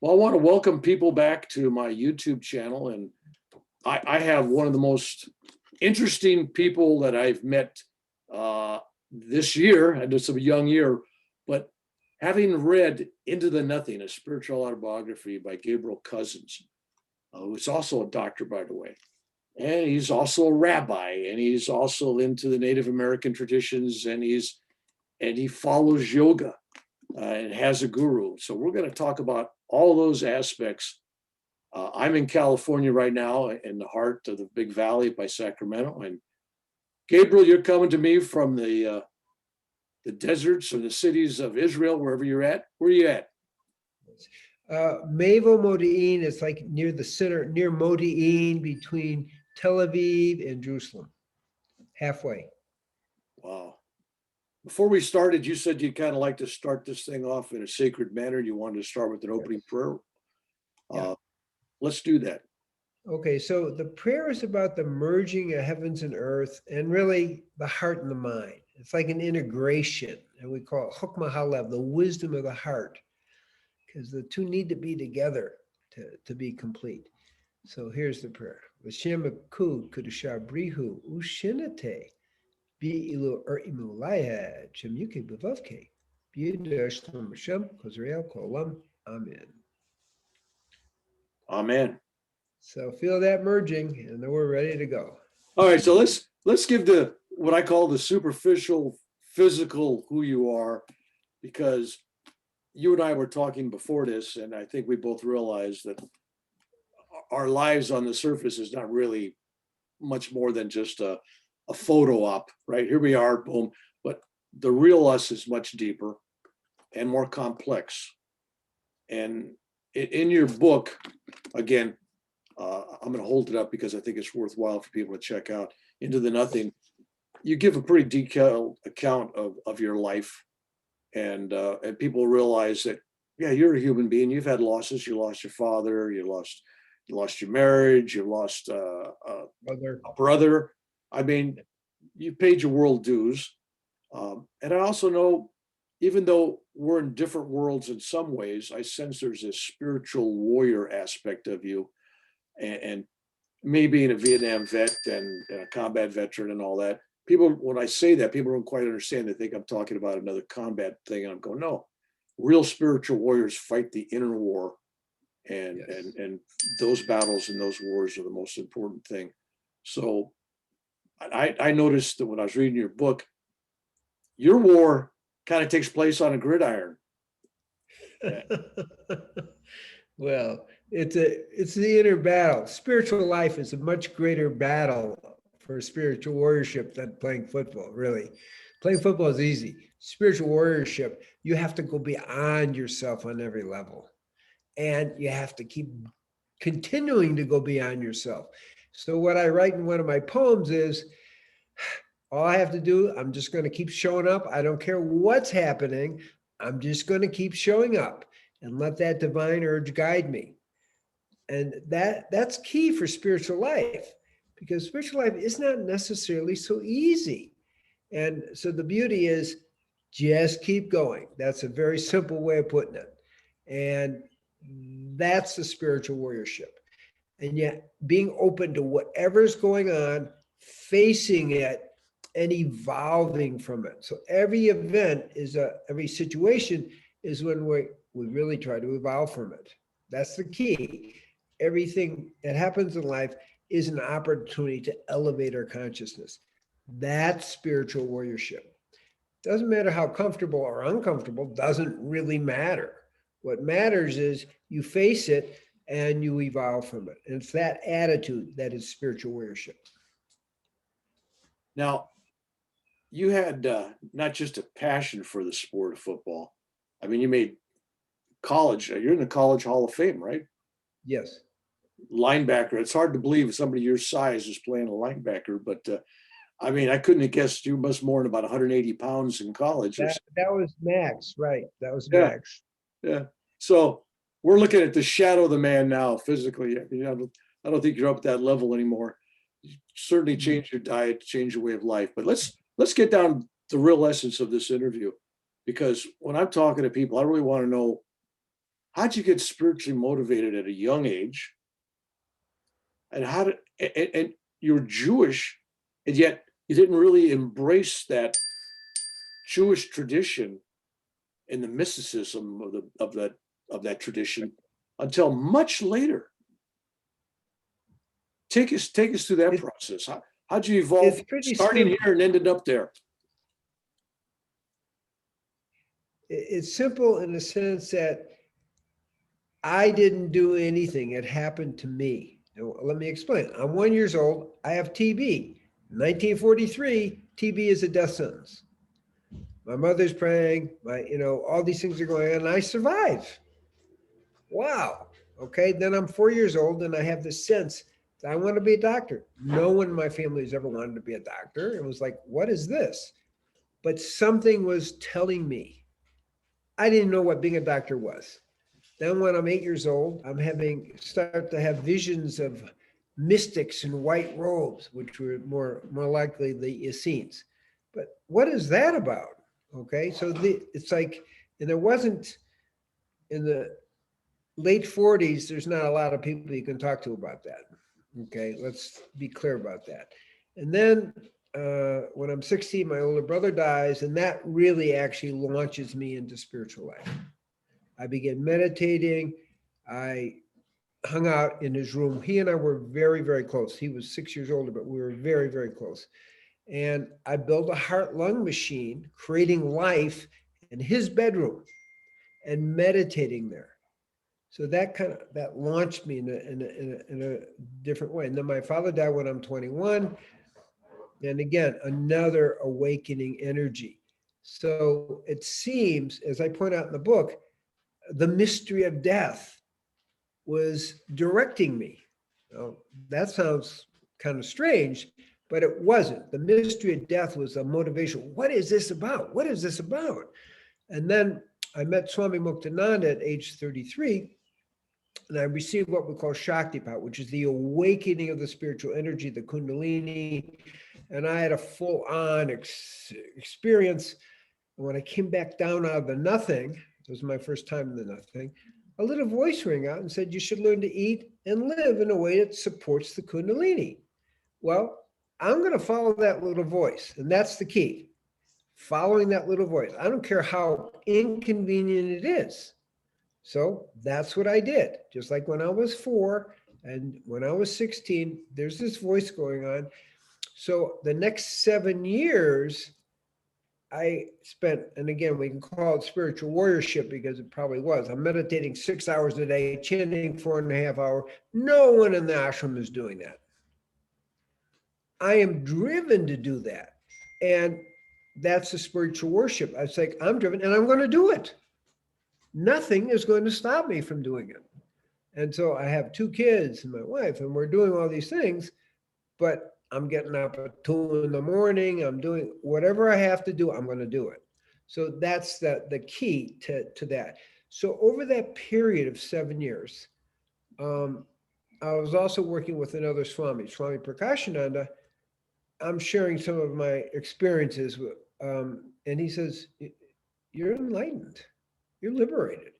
Well, I want to welcome people back to my YouTube channel. And I have one of the most interesting people that I've met this year, and it's a young year, but having read Into the Nothing, a spiritual autobiography by Gabriel Cousins, who's also a doctor, by the way. And he's also a rabbi, and he's also into the Native American traditions, and he follows yoga and has a guru. So we're going to talk about all those aspects. I'm in California right now, in the heart of the Big Valley by Sacramento. And Gabriel, you're coming to me from the deserts or the cities of Israel, wherever you're at. Where are you at? Mevo Modi'in is like near the center, near Modi'in, between Tel Aviv and Jerusalem, halfway. Wow. Before we started, you said you'd kind of like to start this thing off in a sacred manner. You wanted to start with an opening prayer. Yeah. Let's do that. Okay, so the prayer is about the merging of heavens and earth, and really the heart and the mind. It's like an integration, and we call it Chokmah Halev, the wisdom of the heart, because the two need to be together to be complete. So here's the prayer. V'shem akud kudusha brihu ushinate bi'ilu imu layad shem yuke b'vavke b'yidash l'm Hashem kozriel kolam. Amen. Amen. So feel that merging, and then we're ready to go. All right, so let's give the what I call the superficial, physical who you are, because you and I were talking before this, and I think we both realized that our lives on the surface is not really much more than just a photo op, right? Here we are, boom. But the real us is much deeper and more complex. And in your book, again, I'm going to hold it up because I think it's worthwhile for people to check out Into the Nothing. You give a pretty detailed account of your life, and people realize that, yeah, you're a human being. You've had losses. You lost your father. You lost your marriage. You lost a brother. I mean, you paid your world dues. And I also know, even though we're in different worlds in some ways, I sense there's a spiritual warrior aspect of you. And me being a Vietnam vet and a combat veteran and all that, people, when I say that, people don't quite understand. They think I'm talking about another combat thing. And I'm going, no, real spiritual warriors fight the inner war. And, yes. and those battles and those wars are the most important thing. So I noticed that when I was reading your book, your war kind of takes place on a gridiron. Well, it's the inner battle. Spiritual life is a much greater battle for spiritual warriorship than playing football, really. Playing football is easy. Spiritual warriorship, you have to go beyond yourself on every level. And you have to keep continuing to go beyond yourself. So what I write in one of my poems is, all I have to do, I'm just going to keep showing up. I don't care what's happening. I'm just going to keep showing up and let that divine urge guide me. And that's key for spiritual life, because spiritual life is not necessarily so easy. And so the beauty is just keep going. That's a very simple way of putting it. And that's the spiritual warriorship. And yet being open to whatever's going on, facing it, and evolving from it. So every event every situation is when we really try to evolve from it. That's the key. Everything that happens in life is an opportunity to elevate our consciousness. That's spiritual warriorship. Doesn't matter how comfortable or uncomfortable, doesn't really matter. What matters is you face it and you evolve from it. And it's that attitude that is spiritual warriorship. Now, you had not just a passion for the sport of football. I mean, you made college. You're in the College Hall of Fame, right? Yes. Linebacker. It's hard to believe somebody your size is playing a linebacker, but I mean, I couldn't have guessed you must more than about 180 pounds in college. That was max, right? That was yeah. max. Yeah. So we're looking at the shadow of the man now physically. I mean, I don't think you're up at that level anymore. You certainly change your diet, change your way of life. But let's get down to the real essence of this interview, because when I'm talking to people, I really want to know, how'd you get spiritually motivated at a young age? And and you're Jewish, and yet you didn't really embrace that Jewish tradition and the mysticism of that tradition until much later. Take us through that process. How'd you evolve starting here and ended up there? It's simple in the sense that I didn't do anything. It happened to me. Now, let me explain. I'm 1 year old. I have TB. 1943, TB is a death sentence. My mother's praying. All these things are going on, and I survive. Wow. Okay. Then I'm 4 years old, and I have this sense that I want to be a doctor. No one in my family has ever wanted to be a doctor. It was like, what is this? But something was telling me. I didn't know what being a doctor was. Then when I'm 8 years old, I'm start to have visions of mystics in white robes, which were more likely the Essenes. But what is that about? Okay, so it's like, and there wasn't, in the late 40s, there's not a lot of people you can talk to about that. Okay, let's be clear about that. And then when I'm 16, my older brother dies, and that really actually launches me into spiritual life. I began meditating. I hung out in his room. He and I were very, very close. He was 6 years older, but we were very, very close. And I built a heart-lung machine, creating life in his bedroom and meditating there. So that launched me in a different way. And then my father died when I'm 21. And again, another awakening energy. So it seems, as I point out in the book, the mystery of death was directing me. Now, that sounds kind of strange, but it wasn't. The mystery of death was a motivation. What is this about? What is this about? And then I met Swami Muktananda at age 33, and I received what we call Shaktipat, which is the awakening of the spiritual energy, the Kundalini. And I had a full-on experience. And when I came back down out of the nothing, it was my first time in the nothing, a little voice rang out and said, you should learn to eat and live in a way that supports the Kundalini. Well, I'm going to follow that little voice. And that's the key. Following that little voice. I don't care how inconvenient it is. So that's what I did. Just like when I was 4 and when I was 16, there's this voice going on. So the next 7 years, I spent, and again, we can call it spiritual warriorship because it probably was. I'm meditating 6 hours a day, chanting 4.5 hours. No one in the ashram is doing that. I am driven to do that. And that's the spiritual worship. I was like, I'm driven and I'm going to do it. Nothing is going to stop me from doing it. And so I have 2 kids and my wife, and we're doing all these things, but I'm getting up at 2 in the morning. I'm doing whatever I have to do. I'm going to do it. So that's the key to that. So over that period of 7 years, I was also working with another Swami, Swami Prakashananda. I'm sharing some of my experiences with, and he says, you're enlightened. You're liberated.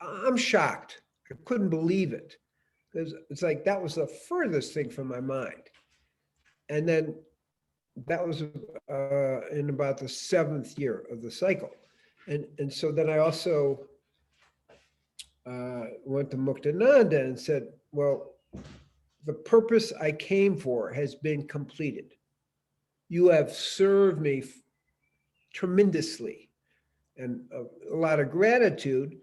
I'm shocked. I couldn't believe it because it's like that was the furthest thing from my mind. And then that was in about the 7th year of the cycle. And so then I also went to Muktananda and said, well, the purpose I came for has been completed. You have served me tremendously. And a lot of gratitude,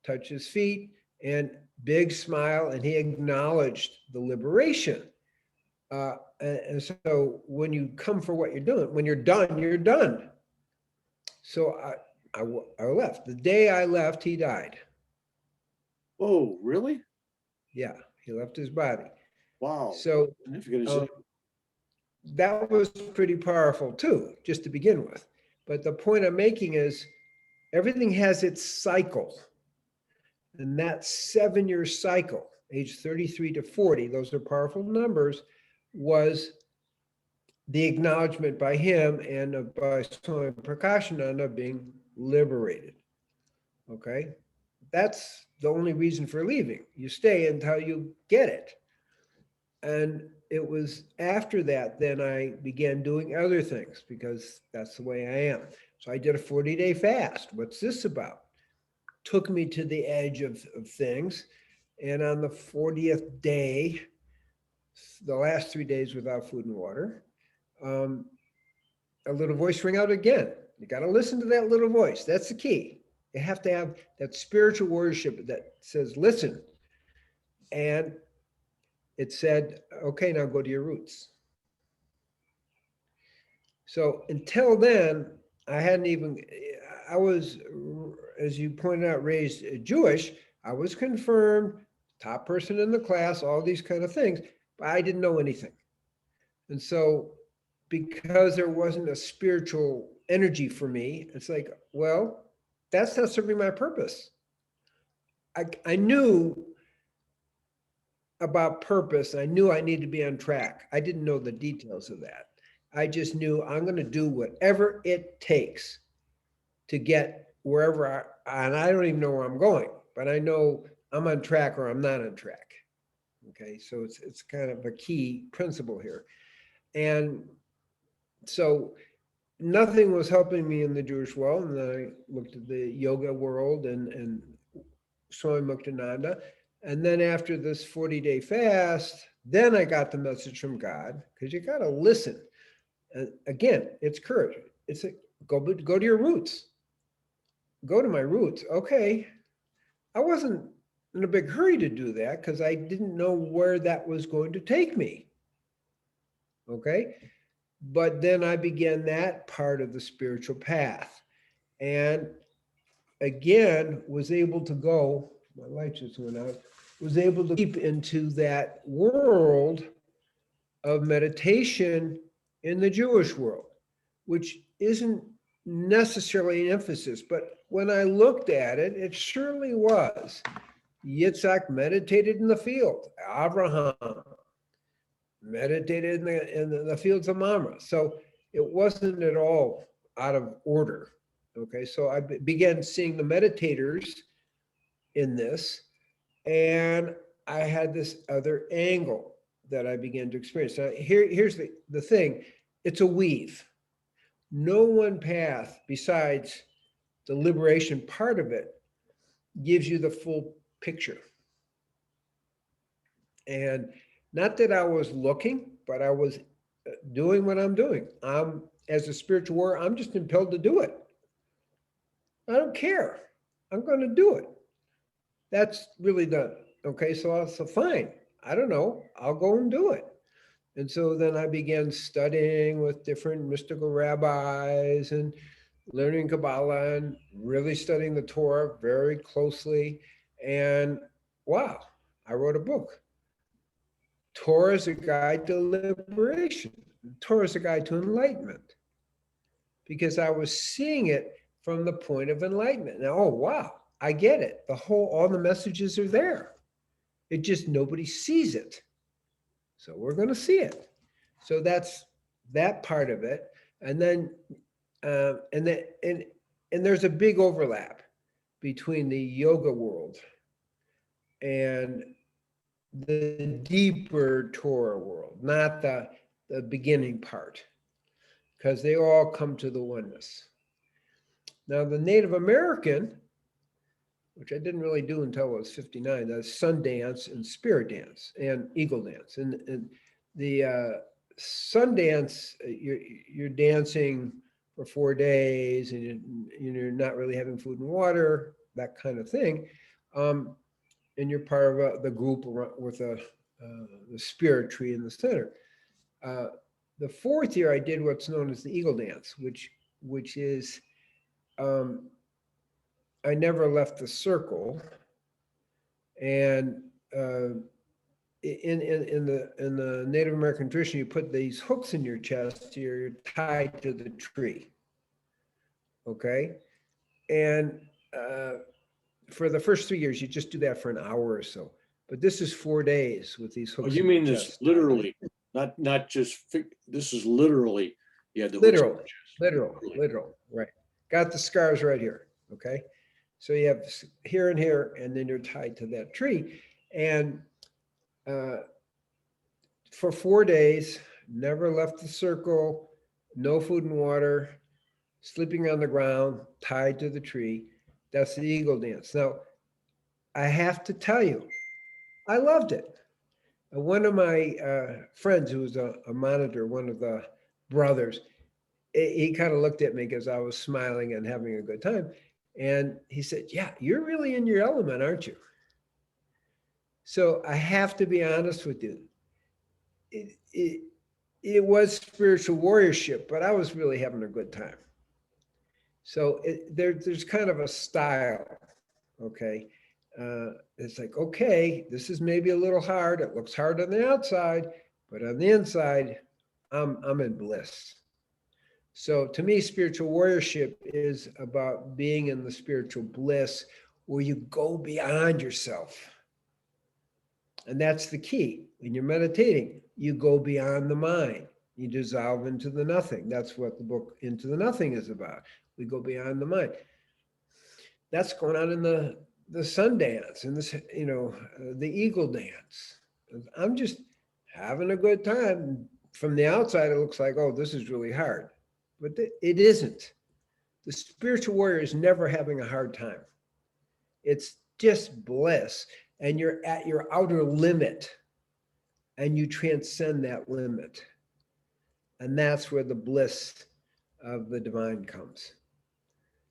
touched his feet, and big smile, and he acknowledged the liberation. And so when you come for what you're doing, when you're done, you're done. So I left. The day I left, he died. Oh, really? Yeah, he left his body. Wow. So that was pretty powerful too, just to begin with. But the point I'm making is everything has its cycle. And that 7-year cycle, age 33 to 40, those are powerful numbers, was the acknowledgement by him and by Swami Prakashananda being liberated. Okay. that's the only reason for leaving. You stay until you get it. And it was after that, then I began doing other things because that's the way I am. So I did a 40-day fast. What's this about? Took me to the edge of things. And on the 40th day, the last 3 days without food and water, a little voice rang out again. You got to listen to that little voice. That's the key. You have to have that spiritual worship that says, listen. And it said, okay, now go to your roots. So until then, I was, as you pointed out, raised Jewish. I was confirmed, top person in the class, all these kind of things, but I didn't know anything. And so because there wasn't a spiritual energy for me, it's like, well, that's not serving my purpose. I knew about purpose. I knew I needed to be on track. I didn't know the details of that. I just knew I'm going to do whatever it takes to get wherever and I don't even know where I'm going, but I know I'm on track or I'm not on track. Okay, so it's kind of a key principle here. And so nothing was helping me in the Jewish world. And then I looked at the yoga world and Swami Muktananda. And then after this 40-day fast, then I got the message from God, because you got to listen. And again, it's courage. It's a, go to your roots. Go to my roots. Okay. I wasn't in a big hurry to do that because I didn't know where that was going to take me. Okay. But then I began that part of the spiritual path. And again, was able to go, my light just went out, was able to deep into that world of meditation in the Jewish world, which isn't necessarily an emphasis, but when I looked at it, it surely was. Yitzhak meditated in the field. Abraham meditated in the fields of Mamre. So it wasn't at all out of order. Okay, so I began seeing the meditators in this, and I had this other angle that I began to experience. Now, here's the thing. It's a weave. No one path besides the liberation part of it gives you the full picture. And not that I was looking, but I was doing what I'm doing. As a spiritual warrior, I'm just impelled to do it. I don't care. I'm going to do it. That's really done. Okay, so fine. I don't know. I'll go and do it. And so then I began studying with different mystical rabbis and learning Kabbalah and really studying the Torah very closely. And wow, I wrote a book. Torah is a guide to liberation. Torah is a guide to enlightenment. Because I was seeing it from the point of enlightenment. Now, oh, wow, I get it. All the messages are there. It just, nobody sees it. So we're going to see it. So that's that part of it. And then, and there's a big overlap between the yoga world and the deeper Torah world, not the beginning part, because they all come to the oneness. Now, the Native American, which I didn't really do until I was 59, that's Sundance and Spirit Dance and Eagle Dance. And the Sundance, you're dancing for 4 days and you're not really having food and water, that kind of thing. And you're part of the group with the spirit tree in the center. The fourth year, I did what's known as the Eagle Dance, which is, I never left the circle, and in the Native American tradition, you put these hooks in your chest. You're tied to the tree. Okay, and for the first 3 years, you just do that for an hour or so. But this is 4 days with these hooks. Oh, you mean this literally, not just. This is literally. Yeah, literal, right? Got the scars right here. Okay, So you have here and here, and then you're tied to that tree. And for 4 days, never left the circle, no food and water, sleeping on the ground, tied to the tree. That's the eagle dance. Now, I have to tell you, I loved it. One of my friends who was a monitor, one of the brothers, he kind of looked at me because I was smiling and having a good time. And he said, yeah, you're really in your element, aren't you? So I have to be honest with you. It was spiritual warriorship, but I was really having a good time. So there's kind of a style, okay? It's like, okay, this is maybe a little hard. It looks hard on the outside, but on the inside, I'm in bliss. So to me, spiritual warriorship is about being in the spiritual bliss where you go beyond yourself. And that's the key. When you're meditating, you go beyond the mind. You dissolve into the nothing. That's what the book Into the Nothing is about. We go beyond the mind. That's going on in the Sundance and this, the eagle dance. I'm just having a good time. From the outside, it looks like, oh, this is really hard. But it isn't. The spiritual warrior is never having a hard time. It's just bliss. And you're at your outer limit. And you transcend that limit. And that's where the bliss of the divine comes.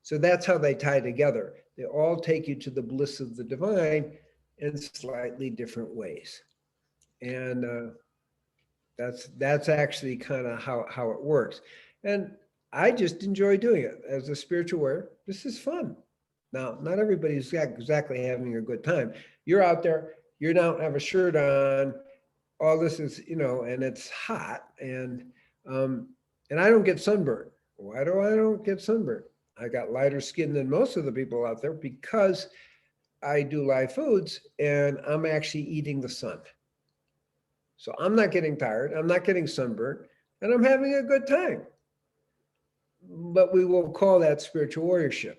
So that's how they tie together. They all take you to the bliss of the divine in slightly different ways. And that's actually kind of how it works. And I just enjoy doing it as a spiritual warrior. This is fun. Now, not everybody's exactly having a good time. You're out there, you don't have a shirt on, all this is, and it's hot, and I don't get sunburned. Why do I don't get sunburned? I got lighter skin than most of the people out there because I do live foods and I'm actually eating the sun. So I'm not getting tired, I'm not getting sunburned, and I'm having a good time. But we will call that spiritual warriorship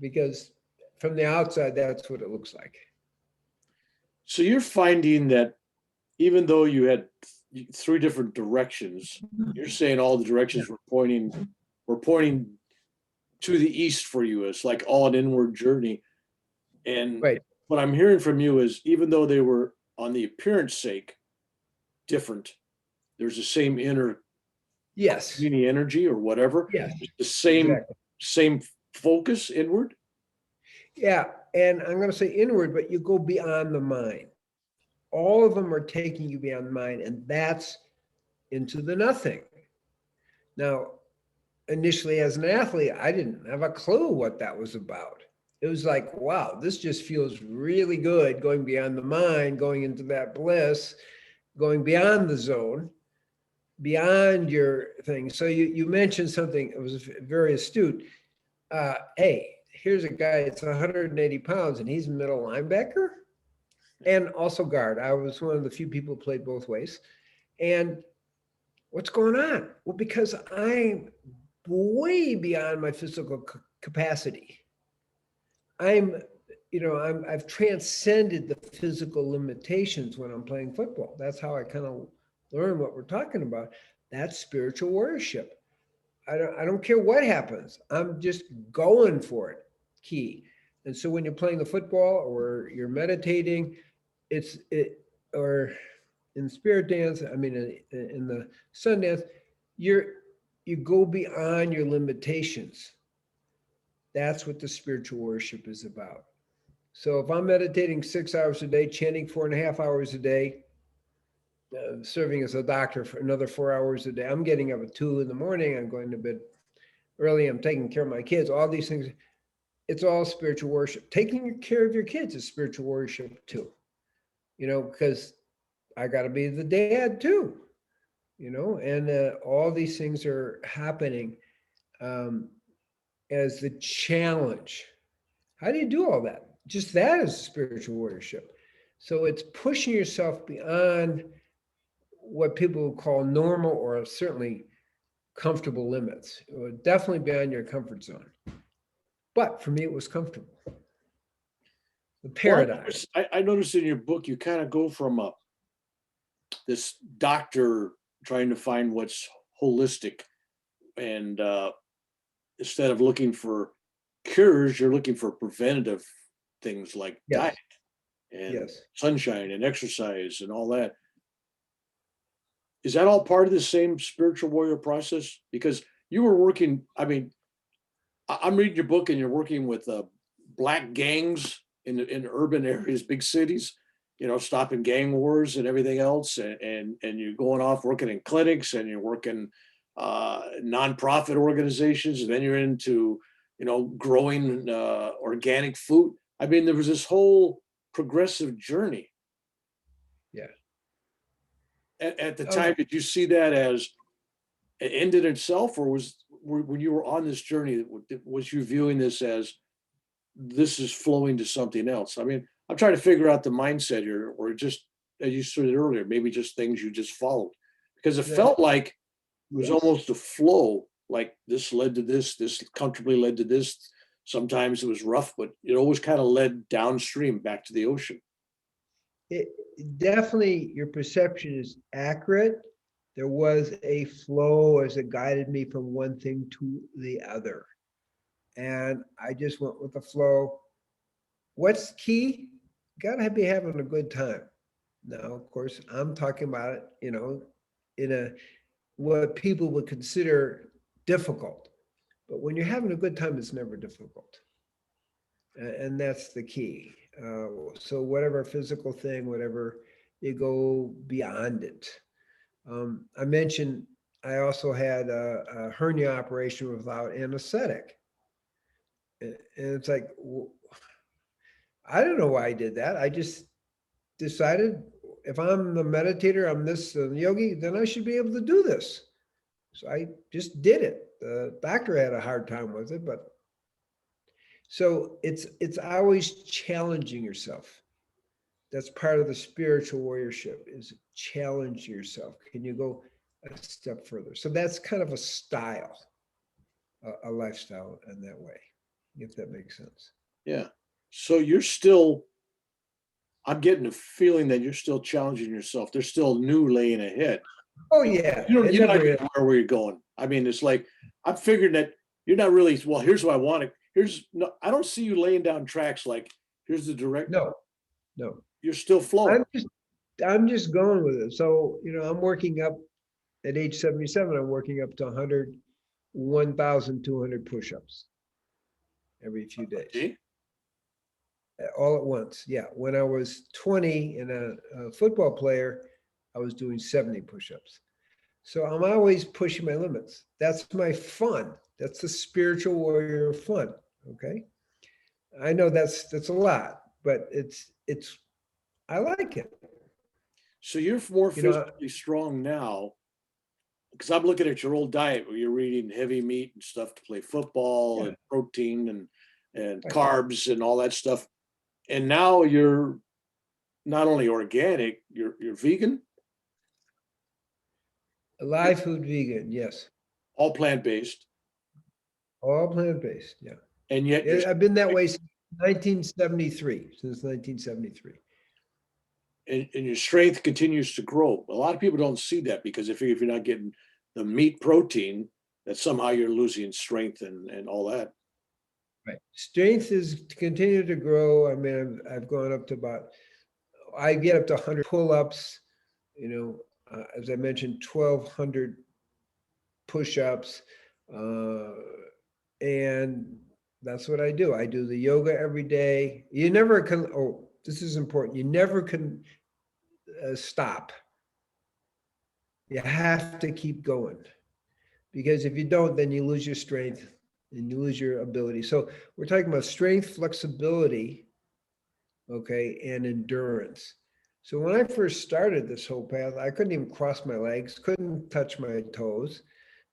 because from the outside, that's what it looks like. So you're finding that even though you had 3 different directions, you're saying all the directions were pointing to the east for you. It's like all an inward journey. And right. What I'm hearing from you is even though they were on the appearance sake different, there's the same inner mini energy or whatever. Yes. The same focus inward. Yeah. And I'm going to say inward, but you go beyond the mind. All of them are taking you beyond the mind, and that's into the nothing. Now, initially as an athlete, I didn't have a clue what that was about. It was like, wow, this just feels really good, going beyond the mind, going into that bliss, going beyond the zone, beyond your thing. So you mentioned something, it was very astute. Hey, here's a guy that's 180 pounds and he's a middle linebacker and also guard. I was one of the few people who played both ways. And what's going on? Well, because I'm way beyond my physical capacity. I've transcended the physical limitations when I'm playing football. That's how I kind of learn what we're talking about. That's spiritual warriorship. I don't care what happens. I'm just going for it. Key. And so when you're playing the football or you're meditating, or in spirit dance, I mean, in the Sundance, you go beyond your limitations. That's what the spiritual worship is about. So if I'm meditating 6 hours a day, chanting 4.5 hours a day, serving as a doctor for another 4 hours a day, I'm getting up at 2 in the morning, I'm going to bed early, I'm taking care of my kids, all these things, it's all spiritual worship. Taking care of your kids is spiritual worship too, because I got to be the dad too, and all these things are happening as the challenge. How do you do all that? Just that is spiritual warriorship. So it's pushing yourself beyond what people would call normal or certainly comfortable limits, or definitely beyond your comfort zone. But for me, it was comfortable. The Well, paradigm. I noticed in your book, you kind of go from this doctor trying to find what's holistic, and instead of looking for cures, you're looking for preventative things like diet Yes. and Yes. sunshine and exercise and all that. Is that all part of the same spiritual warrior process? Because you were working, I mean, I'm reading your book and you're working with black gangs in urban areas, big cities, stopping gang wars and everything else. And you're going off working in clinics and you're working nonprofit organizations. And then you're into, growing organic food. I mean, there was this whole progressive journey. Yeah. At the time, did you see that as it ended itself, or when you were on this journey, was you viewing this as this is flowing to something else? I mean, I'm trying to figure out the mindset here, or just as you said earlier, maybe just things you just followed, because it felt like it was Yes. almost a flow, like this led to this comfortably led to this. Sometimes it was rough, but it always kind of led downstream back to the ocean. It definitely, your perception is accurate. There was a flow as it guided me from one thing to the other. And I just went with the flow. What's key? Gotta be having a good time. Now, of course, I'm talking about it, in a what people would consider difficult. But when you're having a good time, it's never difficult. And that's the key. So whatever physical thing, whatever, you go beyond it. I mentioned I also had a hernia operation without anesthetic. And it's like, I don't know why I did that. I just decided if I'm the meditator, I'm this yogi, then I should be able to do this. So I just did it. The doctor had a hard time with it, but so it's always challenging yourself. That's part of the spiritual warriorship, is challenge yourself. Can you go a step further? So that's kind of a style, a lifestyle in that way, if that makes sense. Yeah. So I'm getting a feeling that you're still challenging yourself. There's still new laying ahead. Oh yeah, You're not even where you're going. I mean, it's like I'm figuring that you're not really. Well, here's what I want to. I don't see you laying down tracks like here's the direct. no. You're still flowing. I'm just going with it. So I'm working up at age 77. I'm working up to 1,200 push-ups every few days. Okay. All at once. Yeah. When I was 20 and a football player, I was doing 70 push-ups. So I'm always pushing my limits. That's my fun. That's the spiritual warrior fun. Okay. I know that's a lot, but it's I like it. So you're more physically strong now, because I'm looking at your old diet where you're eating heavy meat and stuff to play football, and protein and carbs and all that stuff. And now you're not only organic, you're vegan. Live food vegan, yes. All plant-based. All plant-based, yeah. And yet I've been that way since 1973. And your strength continues to grow. A lot of people don't see that because if you're not getting the meat protein, that somehow you're losing strength and all that. Right. Strength is to continue to grow. I mean, I've gone up to I get up to 100 pull-ups, as I mentioned, 1,200 push-ups. And that's what I do. I do the yoga every day. You never can, this is important. You never can stop. You have to keep going, because if you don't, then you lose your strength and you lose your ability. So we're talking about strength, flexibility, okay, and endurance. So when I first started this whole path, I couldn't even cross my legs, couldn't touch my toes.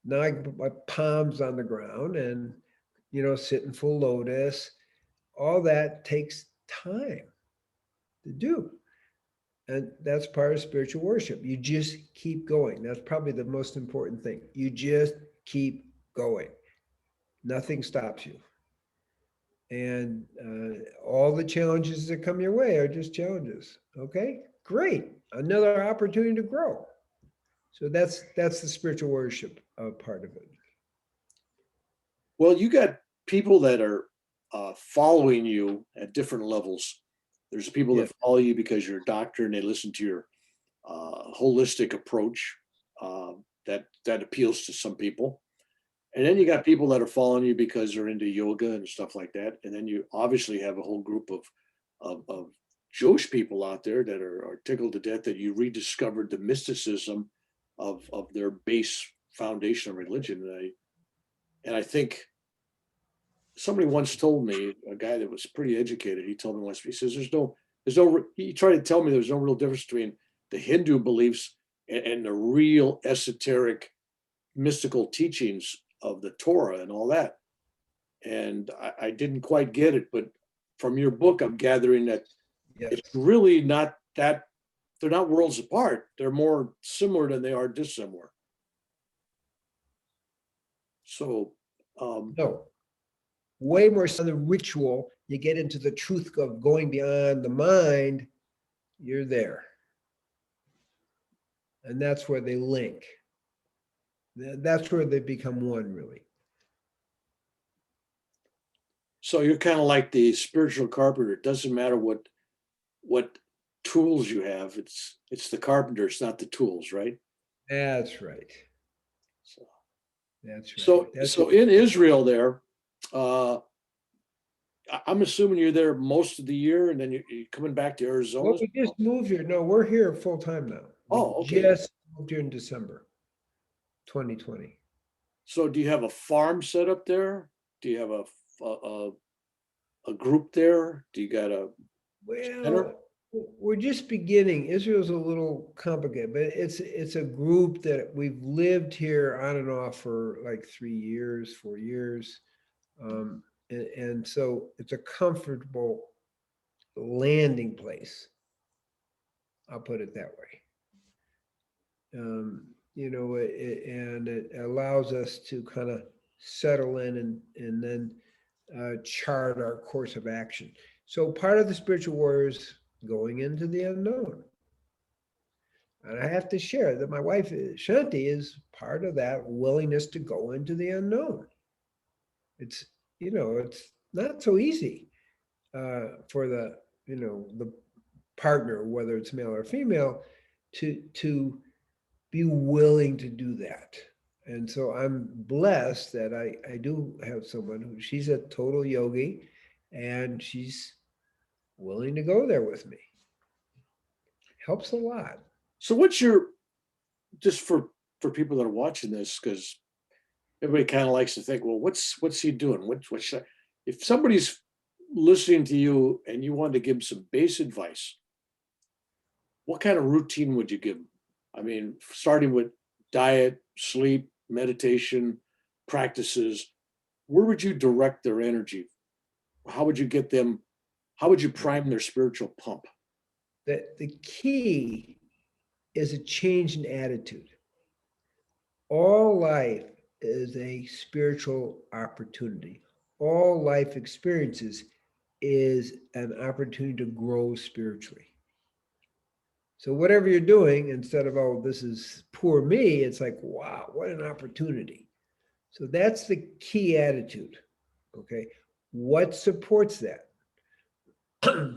Now I can put my palms on the ground and, sit in full lotus. All that takes time to do. And that's part of spiritual worship. You just keep going. That's probably the most important thing. You just keep going. Nothing stops you. And all the challenges that come your way are just challenges. Okay, great. Another opportunity to grow. So that's the spiritual worship part of it. Well, you got people that are following you at different levels. There's people Yeah. that follow you because you're a doctor and they listen to your holistic approach that appeals to some people. And then you got people that are following you because they're into yoga and stuff like that. And then you obviously have a whole group of Jewish people out there that are tickled to death that you rediscovered the mysticism of their base foundation of religion. And I think somebody once told me, a guy that was pretty educated, he told me once, he says, he tried to tell me there's no real difference between the Hindu beliefs and the real esoteric mystical teachings of the Torah and all that. And I didn't quite get it, but from your book, I'm gathering that Yes. it's really not that, they're not worlds apart. They're more similar than they are dissimilar. So, No, way more so the ritual. You get into the truth of going beyond the mind, you're there. And that's where they link. That's where they become one, really. so you're kind of like the spiritual carpenter. It doesn't matter what tools you have. It's the carpenter. It's not the tools, right? That's right. So That's right. so, That's so in Israel, there, I'm assuming you're there most of the year, and then you're coming back to Arizona. well, we just moved here. No, we're here full time now. Oh, We okay. just moved here in December 2020. So do you have a farm set up there? Do you have a group there? Do you got a center? Well, we're just beginning. Israel's a little complicated, but it's a group that we've lived here on and off for like 3 years, 4 years. And so it's a comfortable landing place. I'll put it that way. And it allows us to kind of settle in and then chart our course of action. So part of the spiritual warrior is going into the unknown. And I have to share that my wife, Shanti, is part of that willingness to go into the unknown. It's not so easy for the partner, whether it's male or female, to be willing to do that. And so I'm blessed that I do have someone who, she's a total yogi and she's willing to go there with me. Helps a lot. So just for people that are watching this, because everybody kind of likes to think, well, what's he doing? What should if somebody's listening to you and you wanted to give them some base advice, what kind of routine would you give them? I mean, starting with diet, sleep, meditation, practices, where would you direct their energy? How would you get them? How would you prime their spiritual pump? The key is a change in attitude. All life is a spiritual opportunity. All life experiences is an opportunity to grow spiritually. So whatever you're doing, instead of, oh, this is poor me, it's like, wow, what an opportunity. So that's the key attitude. Okay. What supports that?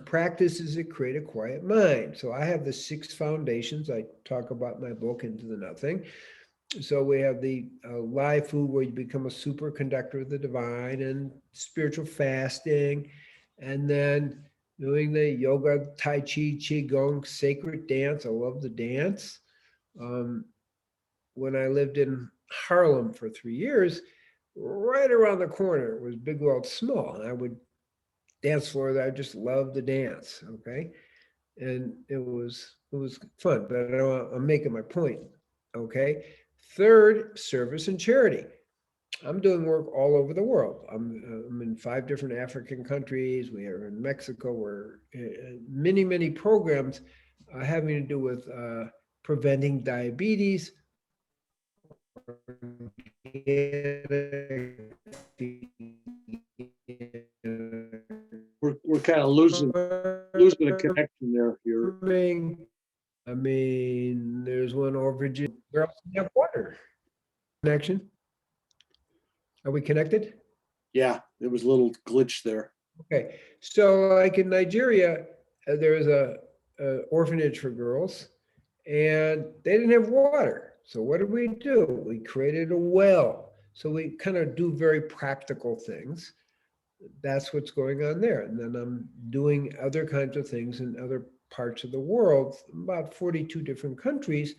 Practices that create a quiet mind. So I have the 6 foundations I talk about in my book, Into the Nothing. So we have the live food, where you become a superconductor of the divine, and spiritual fasting, and then doing the yoga, tai chi, qigong, sacred dance. I love the dance. When I lived in Harlem for 3 years, right around the corner was Big World Small, and I would dance floor that I just loved to dance. Okay, and it was fun. But I'm making my point. Okay. Third, service and charity. I'm doing work all over the world. I'm in 5 different African countries. We are in Mexico. We're in many programs having to do with preventing diabetes, we're kind of losing a connection there. You're I mean, there's one over Virginia. Where else do you have water? Connection? Are we connected? yeah, there was a little glitch there. Okay, so like in Nigeria, there was a orphanage for girls, and they didn't have water. So what did we do? We created a well. So we kind of do very practical things. That's what's going on there. And then I'm doing other kinds of things in other parts of the world, about 42 different countries,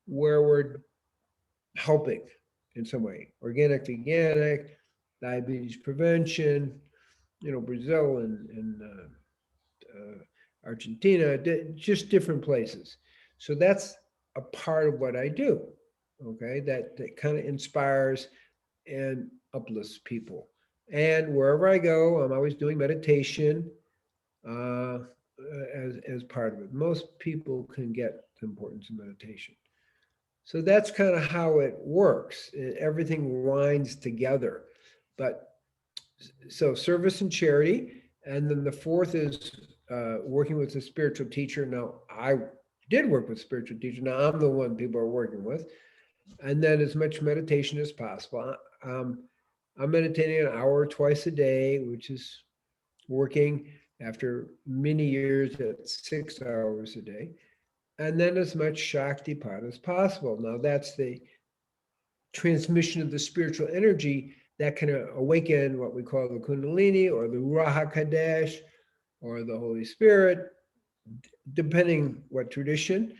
where we're helping in some way. Organic, veganic, diabetes prevention, Brazil and Argentina, just different places. So that's a part of what I do, okay? That kind of inspires and uplifts people. And wherever I go, I'm always doing meditation as part of it. Most people can get the importance of meditation. So that's kind of how it works. Everything winds together. But so service and charity. And then the fourth is working with a spiritual teacher. Now, I did work with a spiritual teacher. Now I'm the one people are working with. And then as much meditation as possible. I'm meditating an hour twice a day, which is working after many years at 6 hours a day. And then as much Shaktipat as possible. Now that's the transmission of the spiritual energy that can awaken what we call the Kundalini or the Ruach HaKodesh or the Holy Spirit, depending what tradition.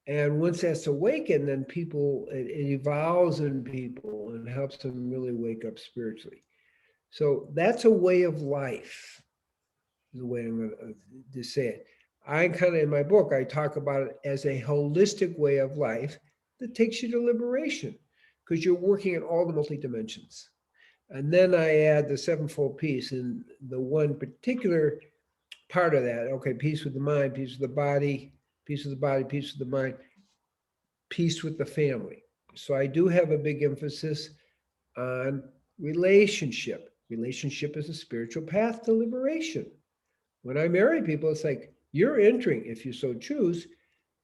And once that's awakened, then it evolves in people and helps them really wake up spiritually. So that's a way of life, is the way I'm going to say it. I kind of, in my book, I talk about it as a holistic way of life that takes you to liberation, because you're working in all the multi-dimensions. And then I add the Sevenfold-Peace, and the one particular part of that, okay, peace with the mind, peace with the body, peace with the body, peace with the mind, peace with the family. So I do have a big emphasis on relationship. Relationship is a spiritual path to liberation. When I marry people, it's like you're entering, if you so choose,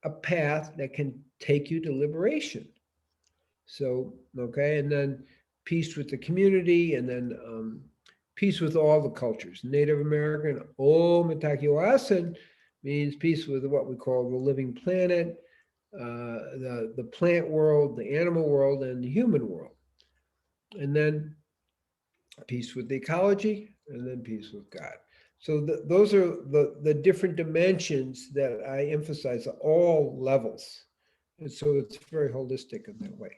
a path that can take you to liberation. So, okay, and then peace with the community, and then peace with all the cultures. Native American, Mitakiwasan means peace with what we call the living planet, the plant world, the animal world, and the human world. And then peace with the ecology, and then peace with God. So those are the different dimensions that I emphasize at all levels. And so it's very holistic in that way.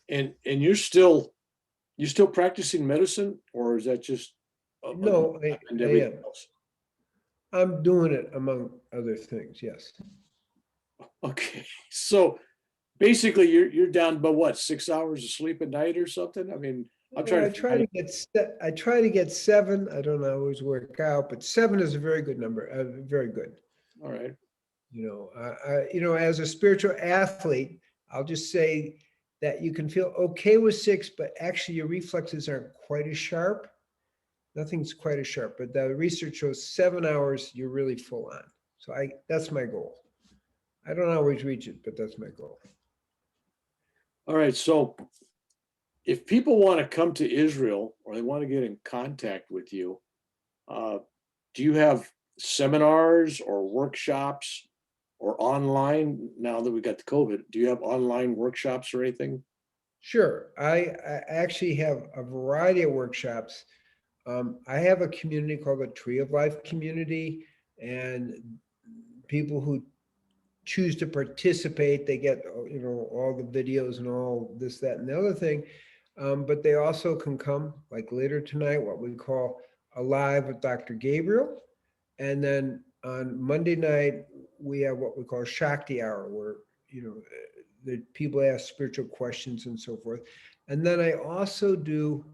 And you're still practicing medicine, or is that just No, and everything else? I'm doing it among other things, yes. Okay, so basically you're down by what, 6 hours of sleep at night or something? I mean, I try to get 7. I don't always work out, but 7 is a very good number. Very good. All right. As a spiritual athlete, I'll just say that you can feel okay with 6, but actually your reflexes aren't quite as sharp. Nothing's quite as sharp, but the research shows 7 hours, you're really full on. So that's my goal. I don't always reach it, but that's my goal. All right. So if people want to come to Israel or they want to get in contact with you, do you have seminars or workshops or online, now that we got the COVID, do you have online workshops or anything? Sure. I actually have a variety of workshops. I have a community called the Tree of Life community, and people who choose to participate, they get, all the videos and all this, that, and the other thing. But they also can come, like later tonight, what we call Alive with Dr. Gabriel. And then on Monday night, we have what we call Shakti Hour, where, the people ask spiritual questions and so forth. And then I also do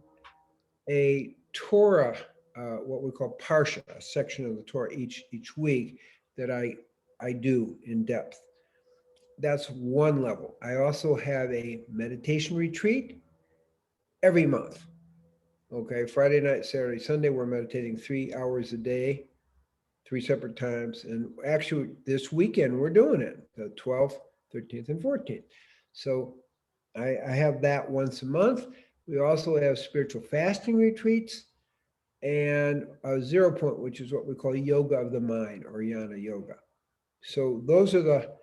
a Torah, what we call Parsha, a section of the Torah each week that I do in depth. That's one level. I also have a meditation retreat every month. Okay, Friday night, Saturday, Sunday, we're meditating 3 hours a day, 3 separate times. And actually, this weekend, we're doing it, the 12th, 13th, and 14th. So I have that once a month. We also have spiritual fasting retreats and a 0 point, which is what we call yoga of the mind or jnana yoga. So those are the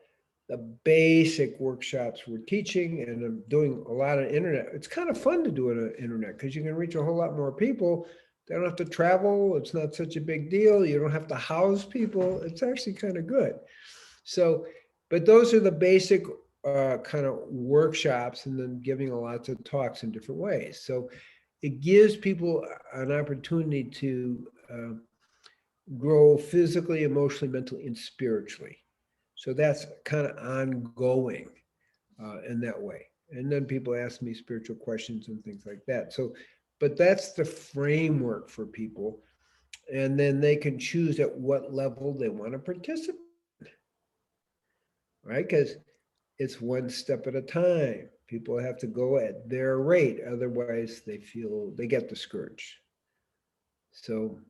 basic workshops we're teaching, and I'm doing a lot of internet. It's kind of fun to do it on the internet because you can reach a whole lot more people. They don't have to travel. It's not such a big deal. You don't have to house people. It's actually kind of good. So, but those are the basic kind of workshops, and then giving lots of talks in different ways. So it gives people an opportunity to grow physically, emotionally, mentally, and spiritually. So that's kind of ongoing in that way. And then people ask me spiritual questions and things like that. So, but that's the framework for people. And then they can choose at what level they want to participate, right? Because it's one step at a time. People have to go at their rate. Otherwise, they get discouraged. So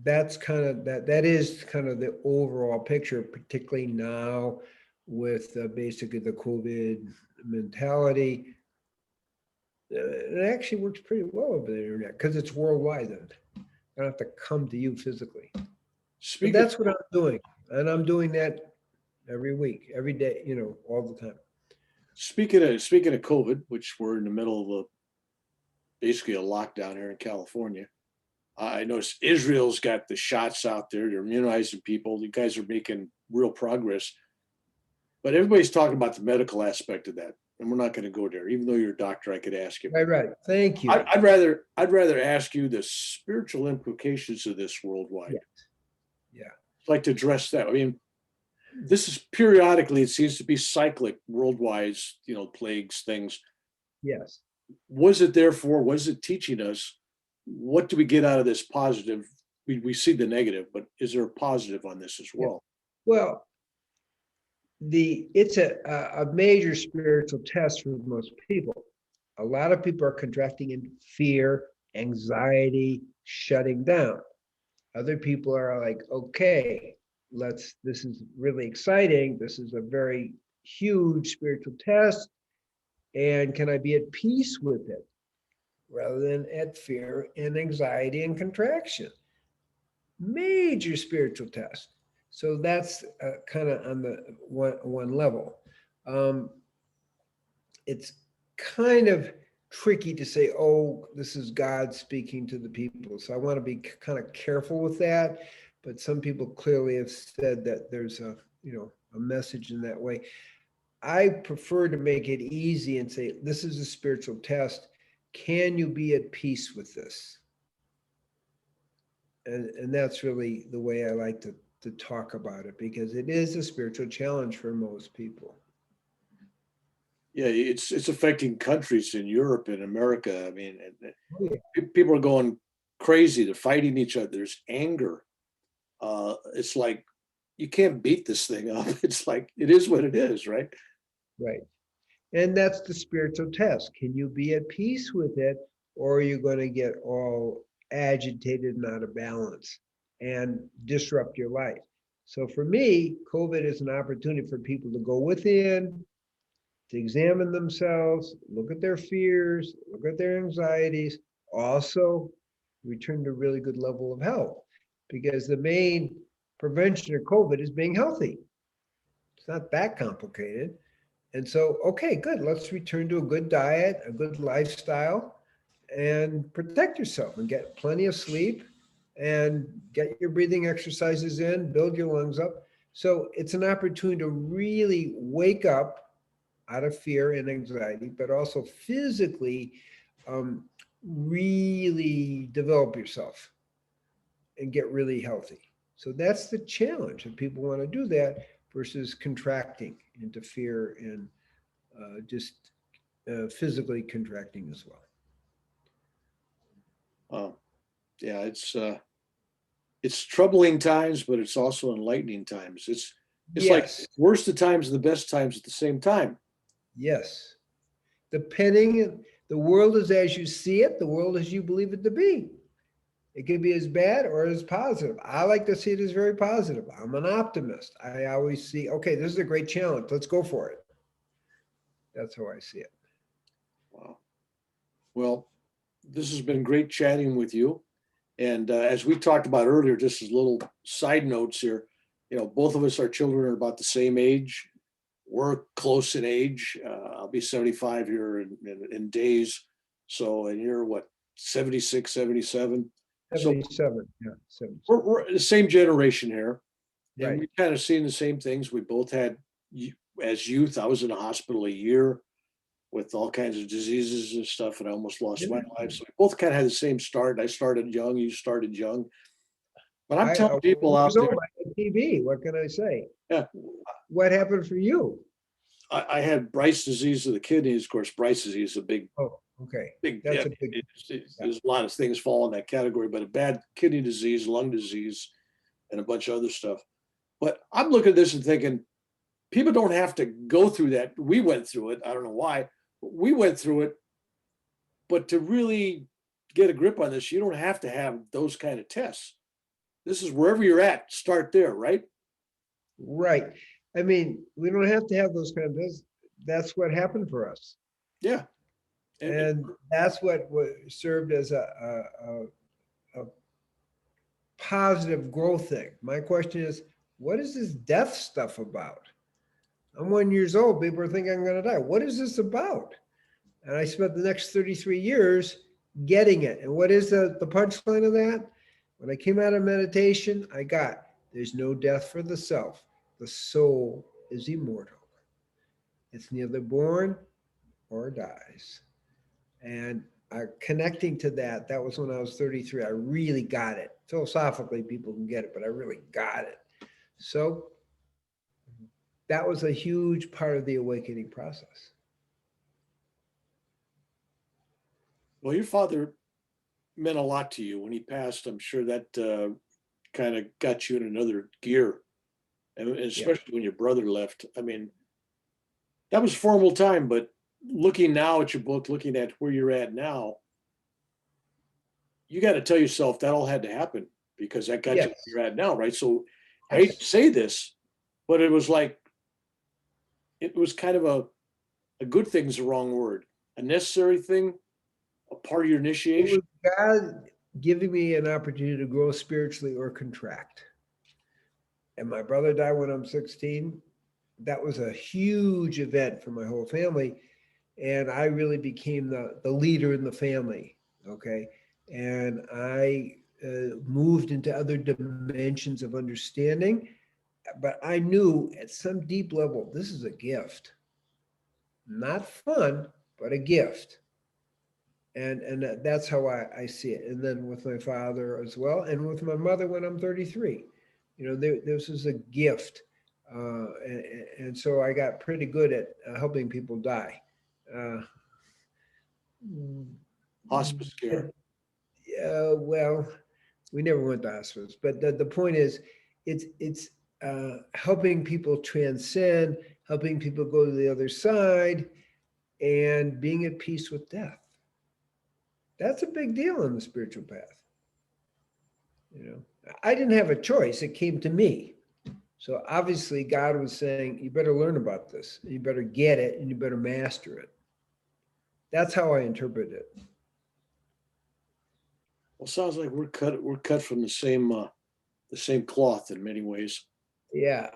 that's kind of that is kind of the overall picture, particularly now with basically the COVID mentality. It actually works pretty well over the internet because it's worldwide. Then I don't have to come to you physically. But Speaking that's what I'm doing, and I'm doing that every week, every day, all the time. speaking of COVID, which we're in the middle of basically a lockdown here in California. I noticed Israel's got the shots out there. They're immunizing people. You guys are making real progress. But everybody's talking about the medical aspect of that. And we're not going to go there. Even though you're a doctor, I could ask you. Right. Thank you. I'd rather ask you the spiritual implications of this worldwide. Yeah. I'd like to address that. I mean, this is periodically, it seems to be cyclic worldwide, plagues, things. Yes. Was it teaching us? What do we get out of this positive? We see the negative, but is there a positive on this as well? Well, it's a major spiritual test for most people. A lot of people are contracting in fear, anxiety, shutting down. Other people are like, okay, this is really exciting. This is a very huge spiritual test. And can I be at peace with it rather than at fear and anxiety and contraction? Major spiritual test. So that's kind of on the one level. It's kind of tricky to say, oh, this is God speaking to the people. So I want to be kind of careful with that. But some people clearly have said that there's a message in that way. I prefer to make it easy and say, this is a spiritual test. Can you be at peace with this? And that's really the way I like to talk about it, because it is a spiritual challenge for most people. Yeah, it's affecting countries in Europe and America. I mean, people are going crazy. They're fighting each other. There's anger. It's like you can't beat this thing up. It's like it is what it is, right? Right. And that's the spiritual test. Can you be at peace with it, or are you going to get all agitated and out of balance and disrupt your life? So for me, COVID is an opportunity for people to go within, to examine themselves, look at their fears, look at their anxieties, also return to a really good level of health, because the main prevention of COVID is being healthy. It's not that complicated. And so, okay, good. Let's return to a good diet, a good lifestyle, and protect yourself and get plenty of sleep and get your breathing exercises in, build your lungs up. So it's an opportunity to really wake up out of fear and anxiety, but also physically really develop yourself and get really healthy. So that's the challenge, if people want to do that versus contracting into fear and just physically contracting as well. Yeah, it's troubling times, but it's also enlightening times. It's Yes. like worst of times and the best times at the same time. Yes. Depending The world is as you see it. The world as you believe it to be. It can be as bad or as positive. I like to see it as very positive. I'm an optimist. I always see, okay, this is a great challenge. Let's go for it. That's how I see it. Wow. Well, this has been great chatting with you. And as we talked about earlier, just as little side notes here, both of us, our children are about the same age. We're close in age. I'll be 75 here in days. So, and you're what, 76, 77? 77, yeah. 77. We're the same generation here. And Right. we kind of seen the same things. We both had, as youth, I was in a hospital a year with all kinds of diseases and stuff, and I almost lost my life. So we both kind of had the same start. I started young, you started young. But I'm telling people out there. TV, what can I say? Yeah. What happened for you? I had Brice disease of the kidneys. Of course, Brice disease is a big, Okay. That's a big. There's a lot of things fall in that category, but a bad kidney disease, lung disease, and a bunch of other stuff. But I'm looking at this and thinking, people don't have to go through that. We went through it. I don't know why. But we went through it. But to really get a grip on this, you don't have to have those kind of tests. This is wherever you're at, start there, right? Right. I mean, we don't have to have those kind of tests. That's what happened for us. Yeah. And that's what served as a positive growth thing. My question is, what is this death stuff about? I'm 1 year old. People are thinking I'm going to die. What is this about? And I spent the next 33 years getting it. And what is the punchline of that? When I came out of meditation, I got, there's no death for the self. The soul is immortal. It's neither born or dies. And connecting to that, that was when I was 33. I really got it. Philosophically, people can get it, but I really got it. So that was a huge part of the awakening process. Well, your father meant a lot to you when he passed. I'm sure that kind of got you in another gear, and especially when your brother left. I mean, that was a formal time, but looking now at your book, looking at where you're at now, you got to tell yourself that all had to happen because that got you where you're at now, right? So I hate to say this, but it was like, it was kind of a good thing is the wrong word, a necessary thing, a part of your initiation. It was God giving me an opportunity to grow spiritually or contract. And my brother died when I'm 16. That was a huge event for my whole family. And I really became the leader in the family, okay? And I moved into other dimensions of understanding. But I knew at some deep level, this is a gift. Not fun, but a gift. And that's how I see it. And then with my father as well, and with my mother when I'm 33. This is a gift. And so I got pretty good at helping people die. Hospice care. Well, we never went to hospice, but the point is, it's helping people transcend, helping people go to the other side, and being at peace with death. That's a big deal on the spiritual path. I didn't have a choice. It came to me. So obviously God was saying, you better learn about this. You better get it and you better master it. That's how I interpret it. Well, sounds like we're cut from the same cloth in many ways. Yeah.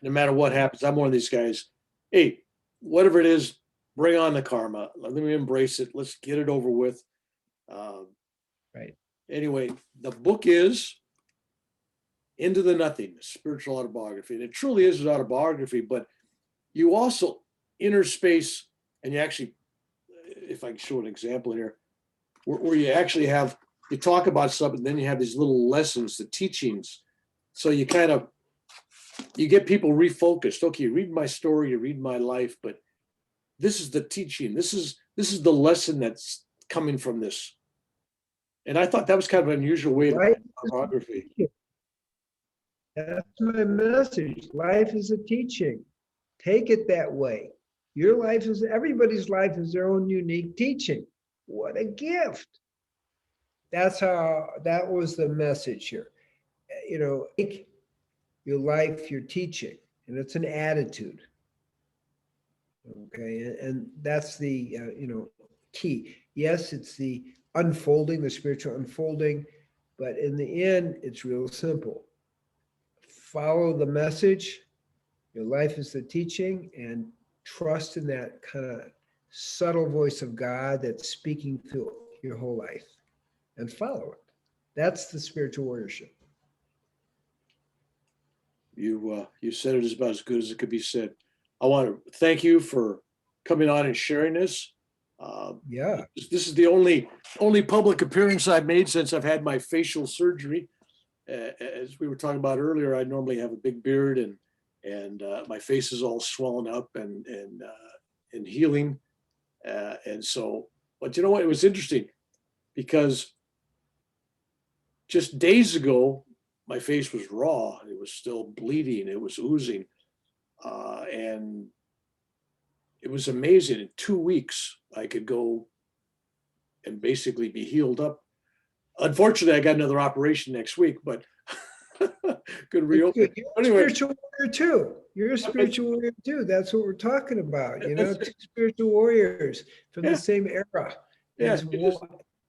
No matter what happens, I'm one of these guys. Hey, whatever it is, bring on the karma. Let me embrace it. Let's get it over with. Right. Anyway, the book is Into the Nothingness, Spiritual Autobiography. And it truly is an autobiography, but you also interspace, and you actually, if I can show an example here, where you actually have, you talk about something, then you have these little lessons, the teachings. So you get people refocused. Okay, you read my story, you read my life, but this is the teaching. This is the lesson that's coming from this. And I thought that was kind of an unusual way to write autobiography. That's my message. Life is a teaching. Take it that way. Your life is, everybody's life is their own unique teaching. What a gift. That's how, that was the message here. You know, make your life your teaching, and it's an attitude. Okay, and that's the key. Yes, it's the unfolding, the spiritual unfolding, but in the end, it's real simple. Follow the message. Your life is the teaching, and trust in that kind of subtle voice of God that's speaking through your whole life, and follow it. That's the spiritual warriorship. You said it about as good as it could be said. I want to thank you for coming on and sharing this. Yeah. This is the only public appearance I've made since I've had my facial surgery. As we were talking about earlier, I normally have a big beard and my face is all swollen up and healing. And so, but you know what? It was interesting because just days ago, my face was raw. It was still bleeding. It was oozing. And it was amazing. In 2 weeks, I could go and basically be healed up. Unfortunately, I got another operation next week, but could reopen. You're Anyway, a spiritual warrior too. You're a spiritual warrior too. That's what we're talking about. You know, two spiritual warriors from the same era. Yeah,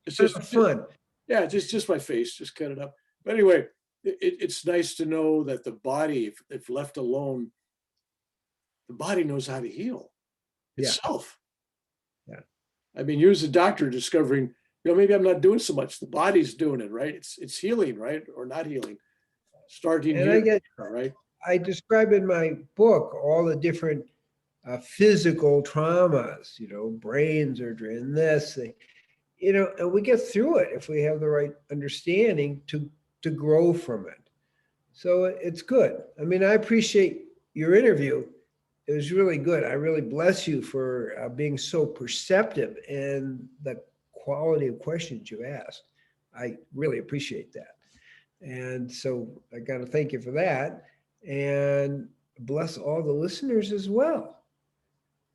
it's just fun. Yeah, just my face, just cut it up. But anyway, it's nice to know that the body, if left alone, the body knows how to heal itself. Yeah. I mean, you as a doctor discovering, maybe I'm not doing so much. The body's doing it, right? It's healing, right? Or not healing. Starting and here, right? I describe in my book all the different physical traumas, brains are drained, this, and we get through it if we have the right understanding to grow from it. So it's good. I mean, I appreciate your interview. It was really good. I really bless you for being so perceptive and the quality of questions you asked. I really appreciate that. And so I got to thank you for that, and bless all the listeners as well.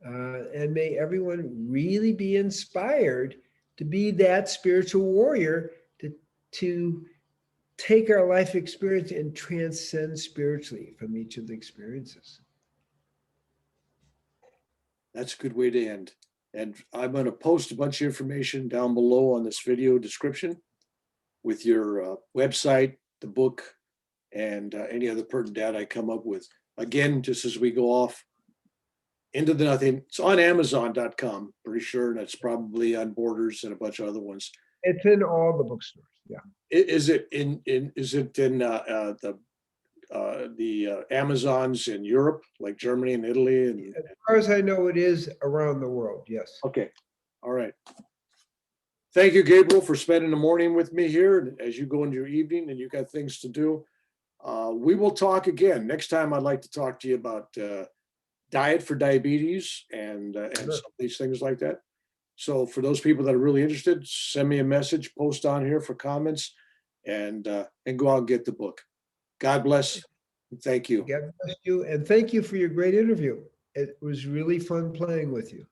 And may everyone really be inspired to be that spiritual warrior to take our life experience and transcend spiritually from each of the experiences. That's a good way to end. And I'm going to post a bunch of information down below on this video description with your website, the book, and any other pertinent data I come up with. Again, just as we go off into the nothing, it's on Amazon.com, pretty sure, and it's probably on Borders and a bunch of other ones. It's in all the bookstores. Yeah. Is it in the Amazons in Europe, like Germany and Italy? And as far as I know, it is around the world. Yes. Okay. All right. Thank you, Gabriel, for spending the morning with me here as you go into your evening and you got things to do. We will talk again. Next time, I'd like to talk to you about diet for diabetes and some of these things like that. So for those people that are really interested, send me a message, post on here for comments, and go out and get the book. God bless. Thank you. God bless you. And thank you for your great interview. It was really fun playing with you.